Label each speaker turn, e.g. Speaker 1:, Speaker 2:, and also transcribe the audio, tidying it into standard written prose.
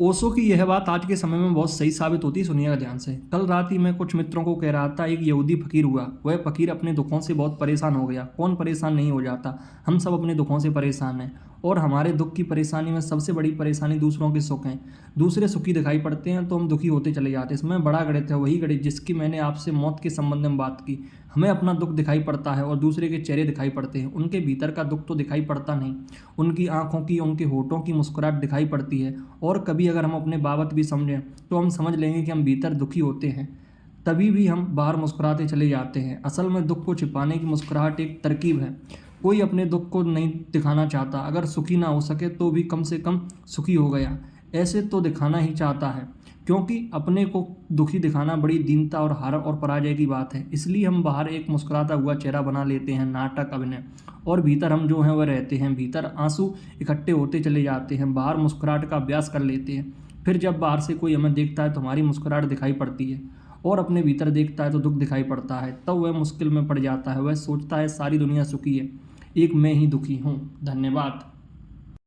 Speaker 1: ओशो की यह बात आज के समय में बहुत सही साबित होती है। सुनिएगा ध्यान से। कल रात ही मैं कुछ मित्रों को कह रहा था, एक यहूदी फकीर हुआ। वह फकीर अपने दुखों से बहुत परेशान हो गया। कौन परेशान नहीं हो जाता। हम सब अपने दुखों से परेशान हैं और हमारे दुख की परेशानी में सबसे बड़ी परेशानी दूसरों के सुख हैं। दूसरे सुखी दिखाई पड़ते हैं तो हम दुखी होते चले जाते हैं। इसमें बड़ा गणित है, वही गणित जिसकी मैंने आपसे मौत के संबंध में बात की। हमें अपना दुख दिखाई पड़ता है और दूसरे के चेहरे दिखाई पड़ते हैं। उनके भीतर का दुख तो दिखाई पड़ता नहीं। उनकी आंखों की, उनके होठों की मुस्कुराहट दिखाई पड़ती है। और कभी अगर हम अपने बाबत भी समझें तो हम समझ लेंगे कि हम भीतर दुखी होते हैं, तभी भी हम बाहर मुस्कुराते चले जाते हैं। असल में दुख को छिपाने की मुस्कुराहट एक तरकीब है। कोई अपने दुख को नहीं दिखाना चाहता। अगर सुखी ना हो सके तो भी कम से कम सुखी हो गया, ऐसे तो दिखाना ही चाहता है। क्योंकि अपने को दुखी दिखाना बड़ी दीनता और हार और पराजय की बात है। इसलिए हम बाहर एक मुस्कुराता हुआ चेहरा बना लेते हैं, नाटक, अभिनय, और भीतर हम जो हैं वह रहते हैं। भीतर आंसू इकट्ठे होते चले जाते हैं, बाहर मुस्कुराहट का अभ्यास कर लेते हैं। फिर जब बाहर से कोई हमें देखता है तो हमारी मुस्कुराहट दिखाई पड़ती है, और अपने भीतर देखता है तो दुख दिखाई पड़ता है। तब वह मुश्किल में पड़ जाता है। वह सोचता है सारी दुनिया सुखी है, एक मैं ही दुखी हूँ। धन्यवाद।